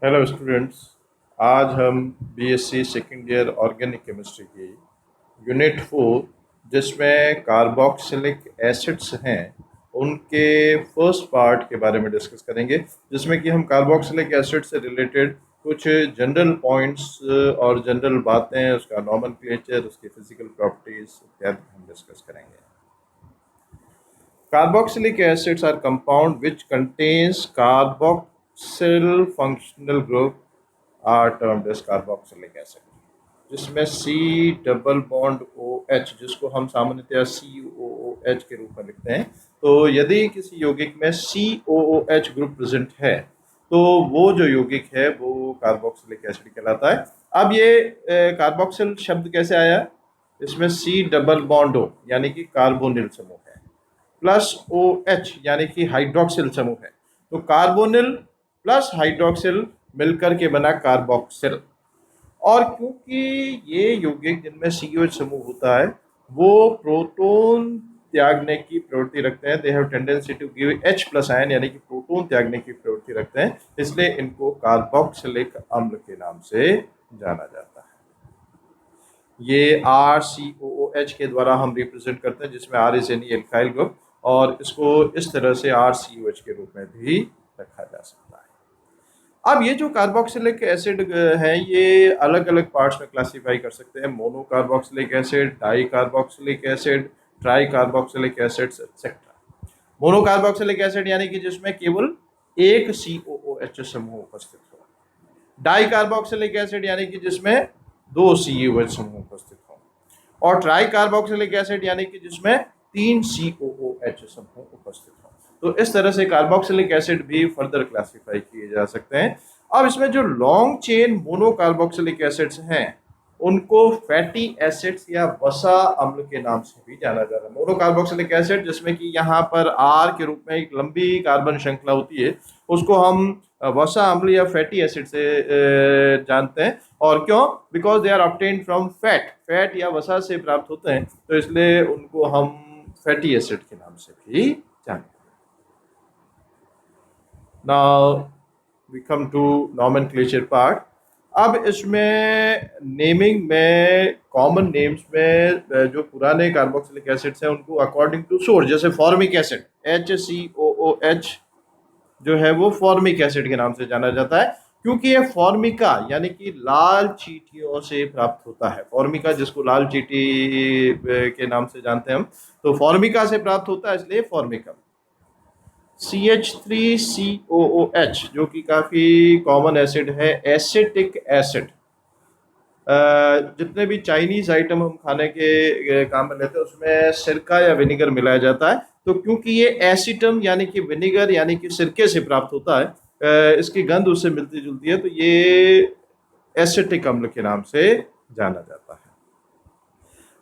Hello students. आज हम BSc second year organic chemistry की यूनिट 4 जिसमें कार्बोक्सिलिक एसिड्स हैं उनके फर्स्ट पार्ट के बारे में डिस्कस करेंगे, जिसमें कि हम कार्बोक्सिलिक एसिड से रिलेटेड कुछ जनरल पॉइंट्स और जनरल बातें, उसका नॉमेनक्लेचर, उसकी फिजिकल प्रॉपर्टीज इत्यादि हम डिस्कस करेंगे। Carboxylic acids are compound which contains carboxyl functional group are termed as carboxylic acid, जिसमें C डबल बॉन्ड OH, जिसको हम सामान्यतः COOH के रूप में लिखते हैं। तो यदि किसी यौगिक में COOH ग्रुप प्रेजेंट है तो वो जो यौगिक है वो कार्बोक्सिलिक एसिड कहलाता है। अब ये कार्बोक्सिल शब्द कैसे आया? इसमें C डबल बॉन्ड O यानी कि कार्बोनिल समूह है, प्लस OH यानी कि हाइड्रोक्सिल समूह है। तो कार्बोनिल प्लस हाइड्रोक्सिल मिलकर के बना कार्बोक्सिल। और क्योंकि ये यौगिक जिनमें COH समूह होता है वो प्रोटॉन त्यागने की प्रवृत्ति रखते हैं, they have tendency to give H plus ion, यानी कि प्रोटॉन त्यागने की प्रवृत्ति रखते हैं, इसलिए इनको कार्बोक्सिलिक अम्ल के नाम से जाना जाता है। ये RCOOH के द्वारा हम रिप्रेजेंट करते हैं, जिसमें R is any alkyl group, और इसको इस तरह से RCOH के रूप में भी रखा जा सकता है। अब ये जो कार्बोक्सिलिक एसिड है ये अलग अलग पार्ट्स में क्लासीफाई कर सकते हैं: mono carboxylic acid, di carboxylic acid, try carboxylic acids etcetera. Mono carboxylic acid यानी कि जिसमें केवल एक COOH समूह उपस्थित हो। डाई कार्बोक्सिलिक एसिड यानी कि जिसमें दो COOH समूह उपस्थित हो। और ट्राई कार्बोक्सिलिक एसिड यानी कि जिसमें तीन COOH समूह उपस्थित हो। तो इस तरह से कार्बोक्सिलिक एसिड भी फर्दर क्लासिफाई किए जा सकते हैं। अब इसमें जो long chain mono carboxylic acids हैं उनको फैटी एसिड्स या वसा अम्ल के नाम से भी जाना जाता है। मोनो कार्बोक्सिलिक एसिड जिसमें कि यहाँ पर R के रूप में एक लंबी कार्बन श्रृंखला होती है, उसको हम वसा अम्ल या फैटी एसिड से जानते हैं। और क्यों? Because they are obtained from fat या वसा से प्राप्त होते हैं, तो इसलिए उनको हम फैटी एसिड के नाम से भी जानते हैं। Now we come to nomenclature part. अब इसमें नेमिंग में कॉमन नेम्स में जो पुराने कार्बोक्सिलिक एसिड्स हैं उनको अकॉर्डिंग टू सोर्स, जैसे फॉर्मिक एसिड HCOOH जो है वो फॉर्मिक एसिड के नाम से जाना जाता है, क्योंकि ये फॉर्मिका यानी कि लाल चींटियों से प्राप्त होता है। फॉर्मिका जिसको लाल चींटी के नाम से जानते हैं हम, तो फॉर्मिका से प्राप्त होता है, इसलिए फॉर्मिका। CH3COOH जो कि काफ़ी कॉमन एसिड है, एसिटिक एसिड। जितने भी चाइनीज़ आइटम हम खाने के काम में लेते हैं उसमें सिरका या विनेगर मिलाया जाता है, तो क्योंकि ये एसिटम यानी कि विनेगर यानी कि सिरके से प्राप्त होता है, इसकी गंध उससे मिलती जुलती है, तो ये एसिटिक अम्ल के नाम से जाना जाता है।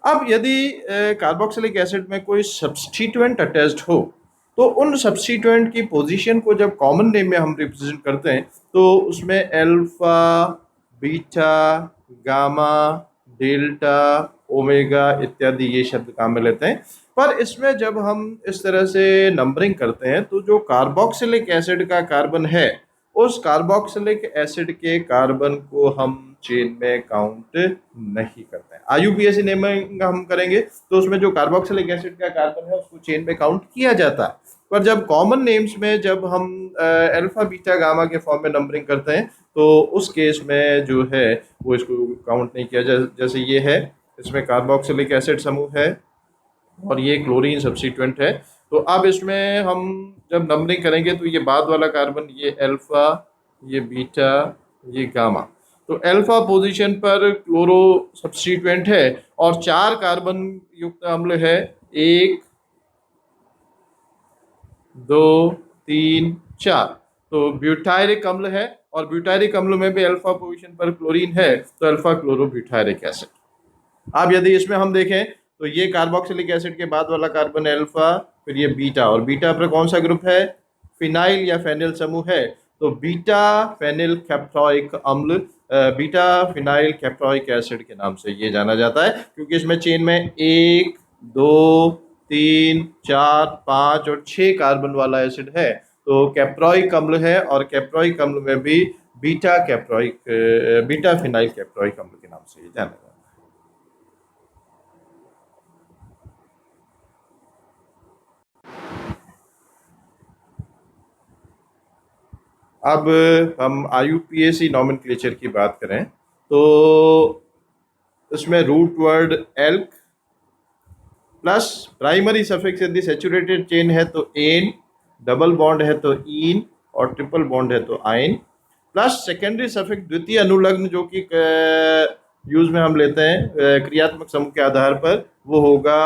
अब यदि कार्बोक्सिलिक एसिड में कोई सब्स्टिट्यूएंट अटैच्ड हो तो उन सब्स्टिट्यूएंट की पोजीशन को जब कॉमन नेम में हम रिप्रेजेंट करते हैं तो उसमें alpha, beta, gamma, delta, omega इत्यादि ये शब्द काम में लेते हैं। पर इसमें जब हम इस तरह से नंबरिंग करते हैं तो जो कार्बोक्सिलिक एसिड का कार्बन है उस कार्बोक्सिलिक एसिड के कार्बन को हम चेन में काउंट नहीं करते हैं। IUPAC नेमिंग हम करेंगे तो उसमें जो कार्बोक्सिलिक एसिड का कार्बन है उसको चेन में काउंट किया जाता है, पर जब कॉमन नेम्स में जब हम अल्फा, बीटा, गामा के फॉर्म में नंबरिंग करते हैं तो उस केस में जो है वो इसको काउंट नहीं किया जैसे ये है, इसमें कार्बोक्सिलिक एसिड समूह है और ये क्लोरीन सब्स्टिट्यूएंट है। तो अब इसमें हम जब नंबरिंग करेंगे तो ये बाद वाला कार्बन, ये अल्फा, ये बीटा, ये गामा, तो अल्फा पोजीशन पर क्लोरो सब्स्टिट्यूएंट है और 4 कार्बन युक्त अम्ल है, 1 2 3 4, तो ब्यूटायरिक अम्ल है और ब्यूटायरिक अम्ल में भी अल्फा पोजीशन पर क्लोरीन है, तो अल्फा क्लोरो ब्यूटायरिक एसिड। अब यदि इसमें हम देखें तो ये कार्बोक्सिलिक एसिड के बाद वाला कार्बन अल्फा, फिर ये बीटा, और बीटा पर कौन सा ग्रुप है? फिनाइल या फेनिल समूह है, तो बीटा फेनिल कैप्टोइक अम्ल, बीटा फिनाइल कैप्टोइक एसिड के नाम से ये जाना जाता है, क्योंकि इसमें चेन में 1 2 3 4 5 और 6 कार्बन वाला एसिड है, तो कैप्रोइक अम्ल है और कैप्रोइक अम्ल में भी beta caproic beta phenyl caproic अम्ल के नाम से ये जाना जाता है। अब हम IUPAC नॉमेनक्लेचर की बात करें तो इसमें root word alk plus primary suffix यदि सेचुरेटेड चेन है तो एन, डबल बॉन्ड है तो इन और ट्रिपल बॉन्ड है तो आइन, प्लस सेकेंडरी सफिक्स द्वितीय अनुलग्न जो कि यूज में हम लेते हैं क्रियात्मक समूह के आधार पर, वो होगा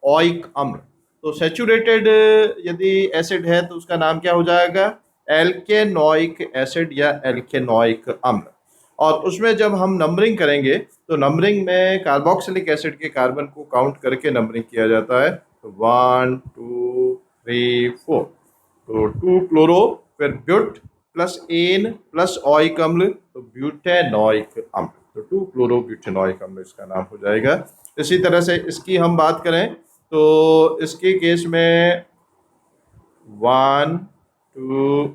ऑइक अम्ल। तो सेचुरेटेड यदि एसिड है तो उसका नाम क्या हो जाएगा? एल्केनॉइक एसिड या एल्केनॉइक अम्ल। और उसमें जब हम नंबरिंग करेंगे तो नंबरिंग में कार्बोक्सिलिक एसिड के कार्बन को काउंट करके नंबरिंग किया जाता है। तो 1 2 3 4, तो 2 क्लोरो, फिर but plus ane plus oic अम्ल, तो ब्यूटेनॉइक अम्ल। तो 2 क्लोरो ब्यूटेनॉइक अम्ल इसका नाम हो जाएगा। इसी तरह से इसकी हम बात करें तो इसके केस में 1 2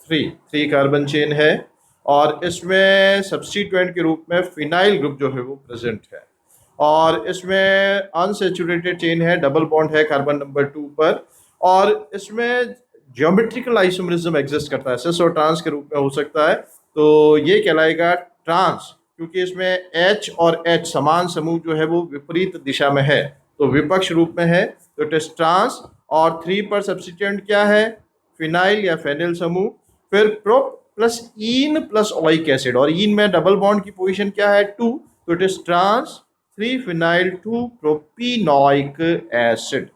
3 कार्बन चेन है और इसमें सब्स्टिट्यूएंट के रूप में फिनाइल ग्रुप जो है वो प्रेजेंट है। और इसमें अनसेचुरेटेड चेन है, डबल बॉन्ड है कार्बन नंबर 2 पर, और इसमें ज्योमेट्रिकल आइसोमरिज्म एग्जिस्ट करता है, सिस और ट्रांस के रूप में हो सकता है। तो ये कहलाएगा ट्रांस, क्योंकि इसमें H और H समान समूह जो है वो विपरीत दिशा में है, तो विपक्ष रूप में है, तो इट इज ट्रांस। और 3 पर सब्स्टिट्यूएंट क्या है? फिनाइल या फेनिल समूह। फिर prop plus in plus ऑइक acid, और इन में डबल बॉन्ड की पोजीशन क्या है? 2, तो it is trans 3 phenyl 2 propenoic acid,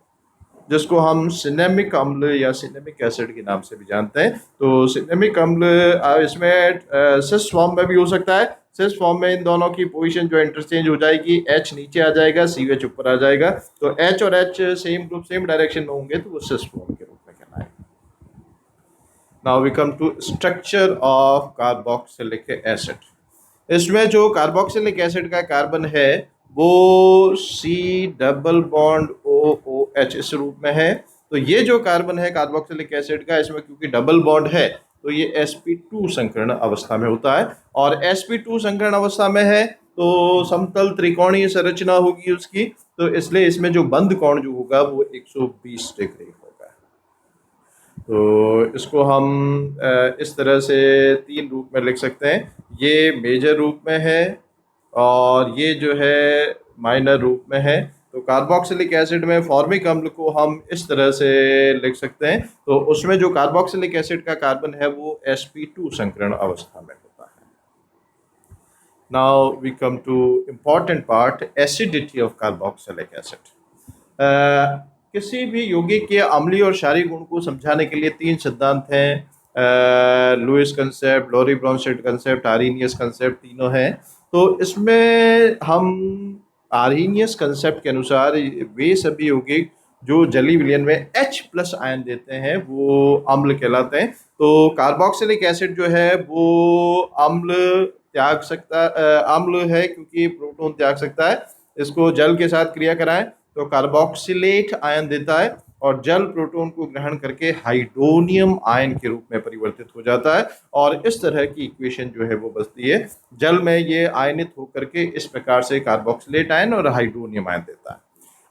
जिसको हम सिनेमिक अम्ल या सिनेमिक एसिड के नाम से भी जानते हैं। तो सिनेमिक अम्ल इसमें सिस फॉर्म में भी हो सकता है। सिस फॉर्म में इन दोनों की पोजीशन जो इंटरचेंज हो जाएगी, H नीचे आ जाएगा, CH ऊपर आ जाएगा, तो H और H same group same direction में होंगे तो वो सिस फॉर्म के रूप में कहलाएगा। Now we come to structure of carboxylic acid. इसमें जो कार्बोक्सिलिक एसिड का कार्बन है वो C डबल बॉन्ड OOH इस रूप में है। तो ये जो कार्बन है कार्बोक्सिलिक एसिड का, इसमें क्योंकि डबल बॉन्ड है तो ये sp2 संकरण अवस्था में होता है, और sp2 संकरण अवस्था में है तो समतल त्रिकोणीय संरचना होगी उसकी, तो इसलिए इसमें जो बंद कोण जो होगा वो 120 डिग्री होगा। तो इसको हम इस तरह से 3 रूप में लिख सकते हैं। ये मेजर रूप में है और ये जो है माइनर रूप में है। तो कार्बोक्सिलिक एसिड में फॉर्मिक अम्ल को हम इस तरह से लिख सकते हैं। तो उसमें जो कार्बोक्सिलिक एसिड का कार्बन है वो sp2 संकरण अवस्था में होता है। Now we come to important part, acidity of carboxylic acid. किसी भी यौगिक के अम्लीय और क्षारीय गुण को समझाने के लिए 3 सिद्धांत हैं, लुईस कंसेप्ट, लोरी ब्रॉन्स्टेड कंसेप्ट, आर्हेनियस कंसेप्ट, तीनों हैं। तो इसमें हम आर्हेनियस कंसेप्ट के अनुसार वे सभी यौगिक जो जलीय विलयन में H प्लस आयन देते हैं वो अम्ल कहलाते हैं। तो कार्बोक्सिलिक एसिड जो है वो अम्ल त्याग सकता अम्ल है क्योंकि प्रोटॉन त्याग सकता है। इसको जल के साथ क्रिया कराएं तो कार्बोक्सिलेट आयन देता है, और जल प्रोटॉन को ग्रहण करके हाइड्रोनियम आयन के रूप में परिवर्तित हो जाता है, और इस तरह की इक्वेशन जो है वो बचती है। जल में ये आयनित होकर के इस प्रकार से कार्बोक्सिलेट आयन और हाइड्रोनियम आयन देता है।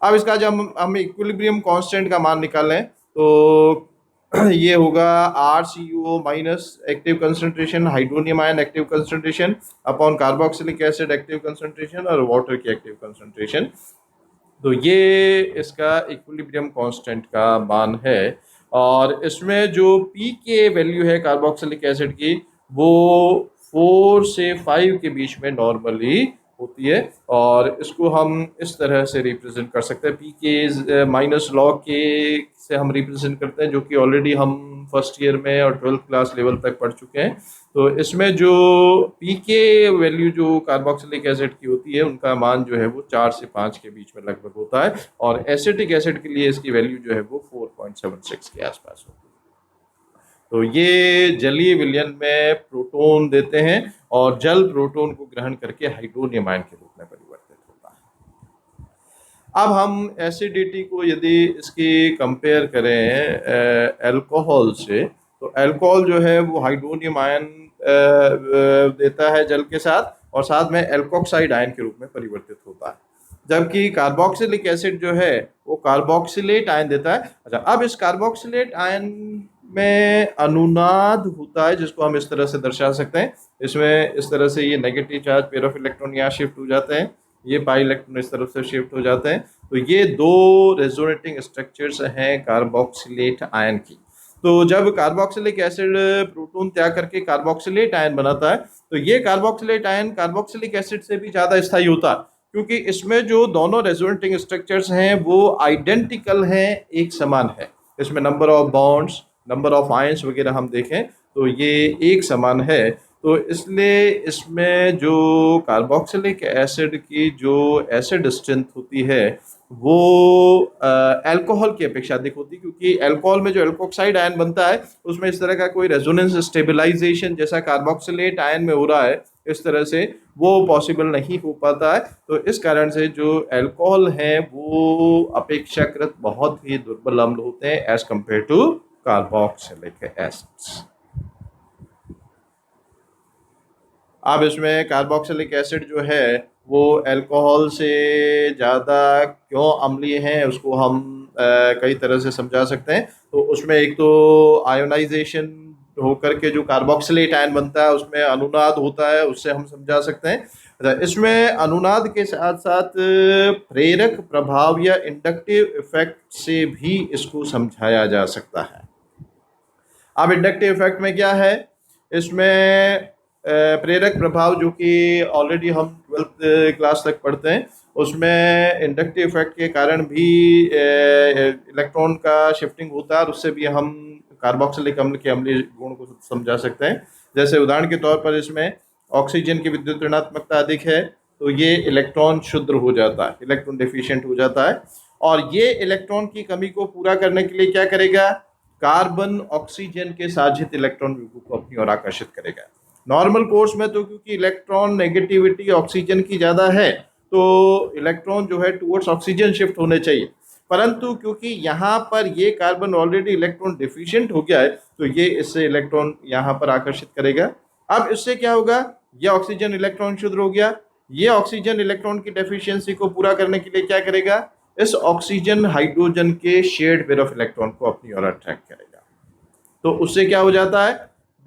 अब इसका जब हम इक्विलिब्रियम कांस्टेंट का मान निकालें तो ये होगा RCO minus active concentration, hydronium ion active concentration, upon carboxylic acid active concentration और वाटर की एक्टिव कंसंट्रेशन। तो ये इसका इक्विलिब्रियम कांस्टेंट का मान है, और इसमें जो P के वैल्यू है कार्बोक्सिलिक एसिड की वो 4 से 5 के बीच में नॉर्मली होती है, और इसको हम इस तरह से रिप्रेजेंट कर सकते हैं। P के माइनस लॉग के से हम रिप्रेजेंट करते हैं, जो कि ऑलरेडी हम फर्स्ट ईयर में और 12th क्लास लेवल तक पढ़ चुके हैं। तो इसमें जो P के वैल्यू जो कार्बोक्सिलिक एसिड की होती है उनका मान जो है वो 4 से 5 के बीच में लगभग होता है, और एसिटिक एसिड के लिए इसकी वैल्यू जो है वो 4.76 के आसपास होती है। तो ये जलीय विलयन में प्रोटॉन देते हैं और जल प्रोटॉन को ग्रहण करके हाइड्रोनियम आयन के रूप में परिवर्तित होता है। अब हम एसिडिटी को यदि इसकी कंपेयर करें अल्कोहल से, तो अल्कोहल जो है वो हाइड्रोनियम आयन देता है जल के साथ, और साथ में एल्कोक्साइड आयन के रूप में परिवर्तित होता है। जबकि कार्बोक्सिलिक एसिड जो है वो कार्बोक्सिलेट आयन देता है। अच्छा, अब इस कार्बोक्सिलेट आयन में अनुनाद होता है, जिसको हम इस तरह से दर्शा सकते हैं। इसमें इस तरह से ये negative charge pair of electron यहाँ शिफ्ट हो जाते हैं, ये पाई इलेक्ट्रॉन इस तरफ से शिफ्ट हो जाते हैं। तो ये दो रेजोनेटिंग स्ट्रक्चर्स हैं कार्बोक्सिलेट आयन की। तो जब कार्बोक्सिलिक एसिड प्रोटॉन त्याग करके कार्बोक्सिलेट आयन बनाता है, तो ये कार्बोक्सिलेट आयन कार्बोक्सिलिक एसिड से भी ज़्यादा स्थायी होता है, क्योंकि इसमें जो दोनों रेजोनेटिंग स्ट्रक्चर्स हैं वो आइडेंटिकल हैं, एक समान है। इसमें number of bonds, number of ions वगैरह हम देखें तो ये एक समान है। तो इसलिए इसमें जो कार्बोक्सिलिक एसिड की जो एसिड स्ट्रेंथ होती है वो अल्कोहल की अपेक्षा अधिक होती है, क्योंकि अल्कोहल में जो एल्कोक्साइड आयन बनता है उसमें इस तरह का कोई रेजोनेंस स्टेबलाइजेशन जैसा कार्बोक्सिलेट आयन में हो रहा है इस तरह से, वो पॉसिबल नहीं हो पाता है। तो इस कारण से जो अल्कोहल है वो अपेक्षाकृत बहुत ही दुर्बल अम्ल होते हैं as compare to carboxylic acids. अब इसमें कार्बोक्सिलिक एसिड जो है वो अल्कोहल से ज़्यादा क्यों अम्लीय है उसको हम कई तरह से समझा सकते हैं। तो उसमें एक तो आयोनाइजेशन होकर के जो कार्बोक्सिलेट आयन बनता है उसमें अनुनाद होता है, उससे हम समझा सकते हैं। इसमें अनुनाद के साथ साथ प्रेरक प्रभाव या इंडक्टिव इफेक्ट से भी इसको समझाया जा सकता है। अब इंडक्टिव इफेक्ट में क्या है, इसमें प्रेरक प्रभाव जो कि ऑलरेडी हम 12th क्लास तक पढ़ते हैं, उसमें इंडक्टिव इफेक्ट के कारण भी इलेक्ट्रॉन का शिफ्टिंग होता है, और उससे भी हम कार्बोक्सिलिक अम्ल के अम्लीय गुण को समझा सकते हैं। जैसे उदाहरण के तौर पर इसमें ऑक्सीजन की विद्युत ऋणात्मकता अधिक है तो ये इलेक्ट्रॉन क्षुद्र हो जाता है, इलेक्ट्रॉन डेफिशिएंट हो जाता है, और ये इलेक्ट्रॉन की कमी को पूरा करने के लिए क्या करेगा, कार्बन ऑक्सीजन के साजित इलेक्ट्रॉन को अपनी ओर आकर्षित करेगा। नॉर्मल कोर्स में तो क्योंकि इलेक्ट्रॉन नेगेटिविटी ऑक्सीजन की ज़्यादा है तो इलेक्ट्रॉन जो है टुवर्ड्स ऑक्सीजन शिफ्ट होने चाहिए, परंतु क्योंकि यहाँ पर ये कार्बन ऑलरेडी इलेक्ट्रॉन डिफिशिएंट हो गया है तो ये इससे इलेक्ट्रॉन यहाँ पर आकर्षित करेगा। अब इससे क्या होगा, ये ऑक्सीजन इलेक्ट्रॉन क्षुद्र हो गया, ये ऑक्सीजन इलेक्ट्रॉन की डेफिशिएंसी को पूरा करने के लिए क्या करेगा, इस ऑक्सीजन हाइड्रोजन के शेयर्ड पेयर ऑफ इलेक्ट्रॉन को अपनी ओर अट्रैक्ट करेगा। तो उससे क्या हो जाता है,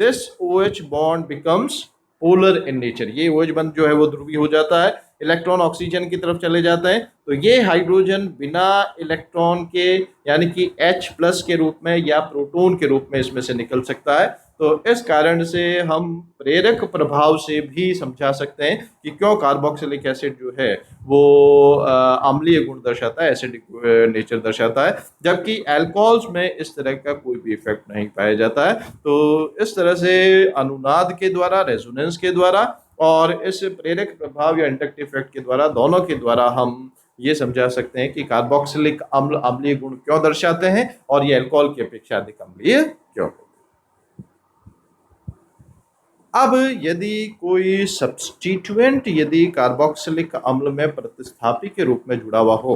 this OH bond becomes polar in nature. ये OH बंध जो है वो ध्रुवीय हो जाता है, इलेक्ट्रॉन ऑक्सीजन की तरफ चले जाते हैं, तो ये हाइड्रोजन बिना इलेक्ट्रॉन के यानी कि H+ के रूप में या प्रोटॉन के रूप में इसमें से निकल सकता है। तो इस कारण से हम प्रेरक प्रभाव से भी समझा सकते हैं कि क्यों कार्बोक्सिलिक एसिड जो है वो अम्लीय गुण दर्शाता है, एसिडिक नेचर दर्शाता है, जबकि अल्कोहल्स में इस तरह का कोई भी इफेक्ट नहीं पाया जाता है। तो इस तरह से अनुनाद के द्वारा, रेजोनेंस के द्वारा और इस प्रेरक प्रभाव या इंडक्टिव इफेक्ट के द्वारा, दोनों के द्वारा हम ये समझा सकते हैं कि कार्बोक्सिलिक अम्ल अम्लीय गुण क्यों दर्शाते हैं और ये अल्कोहल की अपेक्षा अधिक अम्लीय क्यों। अब यदि कोई सब्स्टिट्यूएंट यदि कार्बोक्सिलिक अम्ल में प्रतिस्थापी के रूप में जुड़ा हुआ हो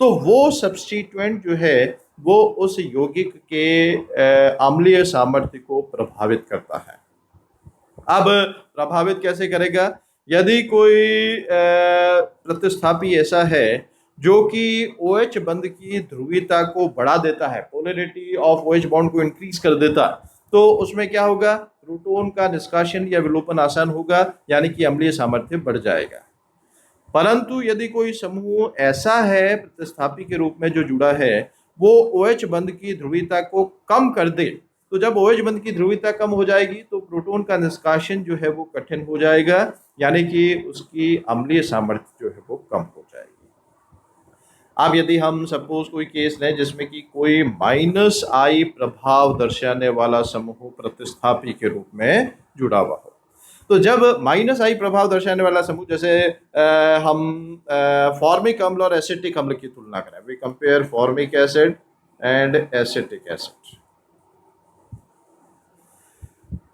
तो वो सब्स्टिट्यूएंट जो है वो उस यौगिक के अम्लीय सामर्थ्य को प्रभावित करता है। अब प्रभावित कैसे करेगा, यदि कोई प्रतिस्थापी ऐसा है जो कि OH बंध की ध्रुवीयता को बढ़ा देता है, पोलैरिटी ऑफ OH बॉन्ड को इंक्रीज कर देता है, तो उसमें क्या होगा, प्रोटॉन का निष्कासन या विलोपन आसान होगा, यानी कि अम्लीय सामर्थ्य बढ़ जाएगा। परंतु यदि कोई समूह ऐसा है प्रतिस्थापी के रूप में जो जुड़ा है, वो OH बंध की ध्रुवीयता को कम कर दे, तो जब OH बंध की ध्रुवीयता कम हो जाएगी तो प्रोटॉन का निष्कासन जो है वो कठिन हो जाएगा, यानी कि उसकी अम्लीय सामर्थ्य जो है वो कम हो जाएगी। अब यदि हम सपोज कोई केस लें जिसमें कि कोई -I प्रभाव दर्शाने वाला समूह प्रतिस्थापी के रूप में जुड़ा हुआ हो, तो जब -I प्रभाव दर्शाने वाला समूह, जैसे हम फॉर्मिक अम्ल और एसिटिक अम्ल की तुलना करें, we compare formic acid and acetic acid.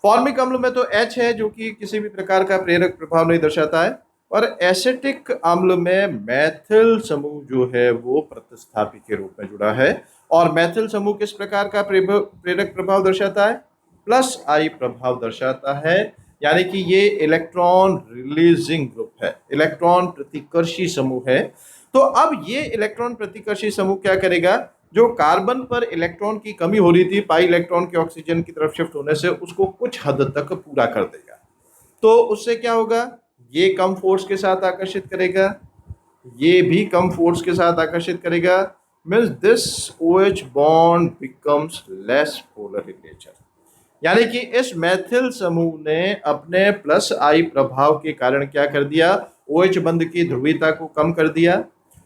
Formic अम्ल में तो H है जो कि किसी भी प्रकार का प्रेरक प्रभाव नहीं दर्शाता है, और एसिटिक अम्ल में मैथिल समूह जो है वो प्रतिस्थापी के रूप में जुड़ा है। और मैथिल समूह किस प्रकार का प्रेरक प्रभाव दर्शाता है, प्लस आई प्रभाव दर्शाता है, यानी कि ये इलेक्ट्रॉन रिलीजिंग ग्रुप है, इलेक्ट्रॉन प्रतिकर्षी समूह है। तो अब ये इलेक्ट्रॉन प्रतिकर्षी समूह क्या करेगा, जो कार्बन पर इलेक्ट्रॉन की कमी हो रही थी पाई इलेक्ट्रॉन के ऑक्सीजन की तरफ शिफ्ट होने से, उसको कुछ हद तक पूरा कर देगा। तो उससे क्या होगा, ये कम फोर्स के साथ आकर्षित करेगा, ये भी कम फोर्स के साथ आकर्षित करेगा। Means this OH bond becomes less polar in nature, यानी कि इस मैथिल समूह ने अपने प्लस आई प्रभाव के कारण क्या कर दिया, OH बंध की ध्रुवीयता को कम कर दिया।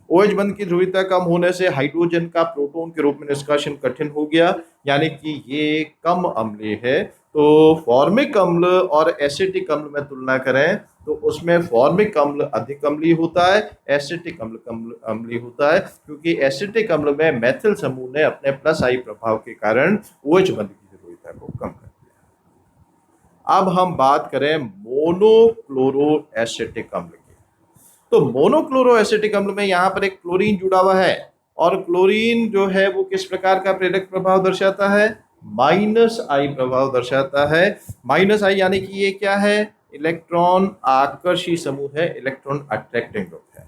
OH बंध की ध्रुवीयता कम होने से हाइड्रोजन का प्रोटॉन के रूप में निष्कासन कठिन हो गया, यानी कि ये कम अम्लीय है। तो फॉर्मिक अम्ल और एसिटिक अम्ल में तुलना करें तो उसमें फॉर्मिक अम्ल अधिक अम्लीय होता है, एसिटिक अम्ल कम अम्लीय होता है, क्योंकि एसिटिक अम्ल में मैथिल समूह ने अपने प्लस आई प्रभाव के कारण OH बंध की ध्रुवीयता को कम कर दिया। अब हम बात करें मोनोक्लोरो एसिटिक अम्ल की। तो मोनोक्लोरो एसिटिक अम्ल में यहाँ पर एक क्लोरीन जुड़ा हुआ है, और क्लोरीन जो है वो किस प्रकार का प्रेरक प्रभाव दर्शाता है, -I प्रभाव दर्शाता है। -I यानी कि ये क्या है, इलेक्ट्रॉन आकर्षी समूह है, इलेक्ट्रॉन अट्रैक्टिंग ग्रुप है।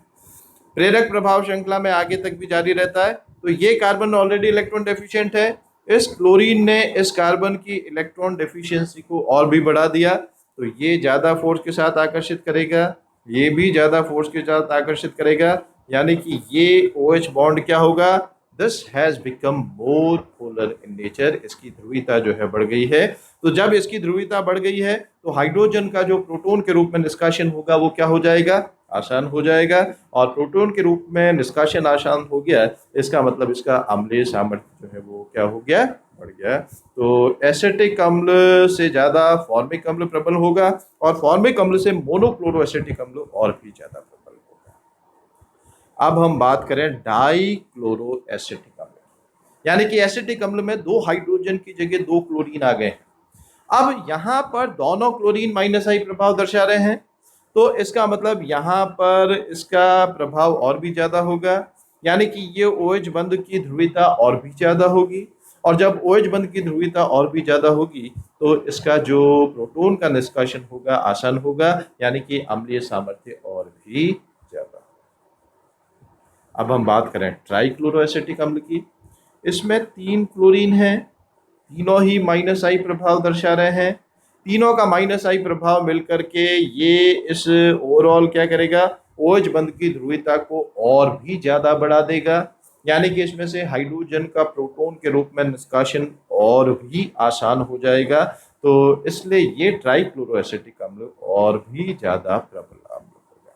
प्रेरक प्रभाव श्रृंखला में आगे तक भी जारी रहता है। तो ये कार्बन ऑलरेडी इलेक्ट्रॉन डेफिशिएंट है, इस क्लोरीन ने इस कार्बन की इलेक्ट्रॉन डेफिशिएंसी को और भी बढ़ा दिया, तो ये ज्यादा फोर्स के साथ आकर्षित करेगा, ये भी ज्यादा फोर्स के साथ आकर्षित करेगा, यानी कि ये OH बॉन्ड क्या होगा, this has become more polar in nature, इसकी ध्रुवीयता जो है बढ़ गई है। तो जब इसकी ध्रुवीयता बढ़ गई है तो हाइड्रोजन का जो प्रोटॉन के रूप में निष्कासन होगा वो क्या हो जाएगा, आसान हो जाएगा। और प्रोटॉन के रूप में निष्कासन आसान हो गया, इसका मतलब इसका अम्लीय सामर्थ्य जो है वो क्या हो गया, बढ़ गया। तो एसिटिक अम्ल से ज्यादा फॉर्मिक अम्ल प्रबल होगा, और फॉर्मिक अम्ल से मोनोक्लोरो एसिटिक अम्ल और भी ज्यादा प्रबल होगा। अब हम बात करें डाइक्लोरो एसिटिक अम्ल, यानी कि एसिटिक अम्ल में 2 हाइड्रोजन की जगह 2 क्लोरीन आ गए हैं। अब यहाँ पर दोनों क्लोरीन -I प्रभाव दर्शा रहे हैं, तो इसका मतलब यहाँ पर इसका प्रभाव और भी ज्यादा होगा, यानी कि ये OH बंध की ध्रुवीयता और भी ज्यादा होगी, और जब OH बंध की ध्रुवीयता और भी ज्यादा होगी तो इसका जो प्रोटॉन का निष्कासन होगा आसान होगा, यानी कि अम्लीय सामर्थ्य और भी ज्यादा। अब हम बात करें ट्राइक्लोरो एसिटिक अम्ल की। इसमें 3 क्लोरीन हैं, तीनों ही -I प्रभाव दर्शा रहे हैं। तीनों का -I प्रभाव मिलकर के ये इस ओवरऑल क्या करेगा, OH बंध की ध्रुवीयता को और भी ज्यादा बढ़ा देगा, यानी कि इसमें से हाइड्रोजन का प्रोटॉन के रूप में निष्कासन और भी आसान हो जाएगा। तो इसलिए ये ट्राइक्लोरो एसिटिक अम्ल और भी ज्यादा प्रबल अम्ल होगा,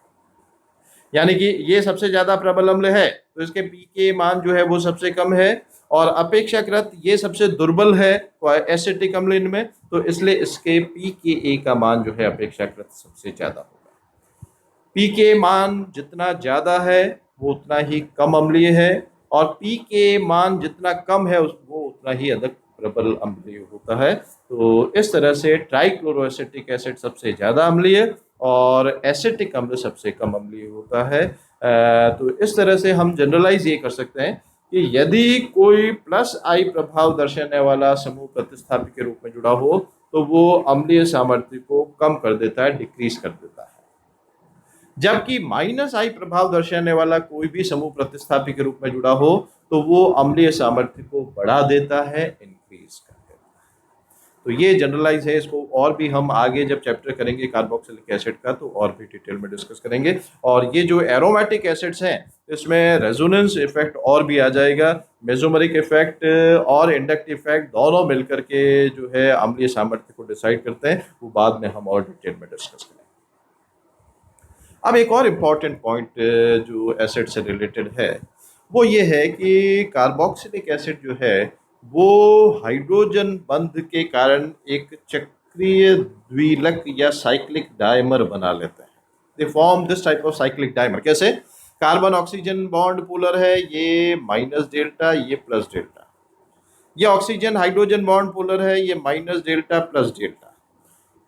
यानी कि ये सबसे ज्यादा प्रबल अम्ल है, तो इसके pK मान जो है वो सबसे कम है, और अपेक्षाकृत ये सबसे दुर्बल है एसिटिक अम्ल इनमें, तो इसलिए इसके pKa का मान जो है अपेक्षाकृत सबसे ज्यादा होगा। pK मान जितना ज्यादा है वो उतना ही कम अम्लीय है, और pK मान जितना कम है वो उतना ही अधिक प्रबल अम्लीय होता है। तो इस तरह से ट्राइक्लोरो एसिटिक एसिड सबसे ज्यादा अम्लीय और एसिटिक अम्ल सबसे कम अम्लीय होता है। तो इस तरह से हम जनरलाइज ये कर सकते हैं कि यदि कोई +I प्रभाव दर्शाने वाला समूह प्रतिस्थापी के रूप में जुड़ा हो तो वो अम्लीय सामर्थ्य को कम कर देता है, डिक्रीज कर देता है, जबकि -I प्रभाव दर्शाने वाला कोई भी समूह प्रतिस्थापी के रूप में जुड़ा हो तो वो अम्लीय सामर्थ्य को बढ़ा देता है, इंक्रीज कर देता है। तो ये जनरलाइज है, इसको और भी हम आगे जब चैप्टर करेंगे कार्बोक्सिलिक एसिड का तो और भी डिटेल में डिस्कस करेंगे। और ये जो एरोमेटिक एसिड्स हैं इसमें रेजोनेंस इफेक्ट और भी आ जाएगा, मेसोमेरिक इफेक्ट और इंडक्टिव इफेक्ट दोनों मिलकर के जो है अम्लीय सामर्थ्य को डिसाइड करते हैं, वो बाद में हम और डिटेल में डिस्कस करेंगे। अब एक और इम्पॉर्टेंट पॉइंट जो एसिड से रिलेटेड है वो ये है कि कार्बोक्सिलिक एसिड जो है वो हाइड्रोजन बंध के कारण एक चक्रीय द्विलक या साइक्लिक डायमर बना लेते हैं। They form this type of cyclic dimer. कैसे? कार्बन ऑक्सीजन बॉन्ड पोलर है, ये -डेल्टा, ये +डेल्टा। ये ऑक्सीजन हाइड्रोजन बॉन्ड पोलर है, ये -डेल्टा +डेल्टा।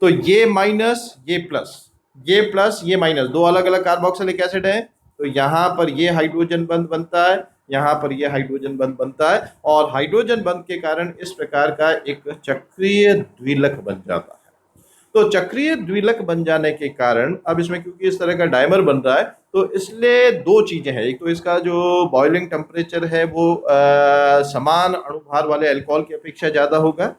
तो ये माइनस, ये प्लस, ये प्लस, ये माइनस, दो अलग अलग कार्बोक्सिलिक एसिड है। तो यहाँ पर ये हाइड्रोजन बंध बनता है, यहाँ पर यह हाइड्रोजन बंध बनता है और हाइड्रोजन बंध के कारण इस प्रकार का एक चक्रीय द्विलक बन जाता है। तो चक्रीय द्विलक बन जाने के कारण अब इसमें क्योंकि इस तरह का डायमर बन रहा है तो इसलिए दो चीजें हैं। एक तो इसका जो बॉइलिंग टेम्परेचर है वो समान अणुभार वाले अल्कोहल की अपेक्षा ज्यादा होगा,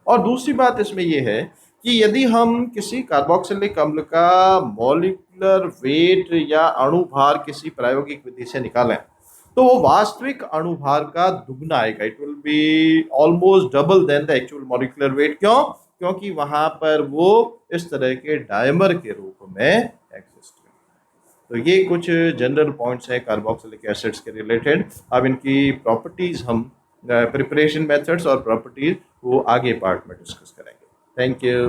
और दूसरी बात इसमें यह है कि यदि हम किसी कार्बोक्सिलिक अम्ल का मॉलिक्यूलर वेट या अणुभार किसी प्रायोगिक विधि से निकालें तो वो वास्तविक अणुभार का दुगना आएगा। It will be almost double than the actual molecular weight. क्यों? क्योंकि वहां पर वो इस तरह के डायमर के रूप में एग्जिस्ट है। तो ये कुछ जनरल पॉइंट्स हैं कार्बोक्सिलिक एसिड्स के रिलेटेड। अब इनकी प्रॉपर्टीज हम प्रिपरेशन मेथड्स और प्रॉपर्टीज वो आगे पार्ट में डिस्कस करेंगे। Thank you.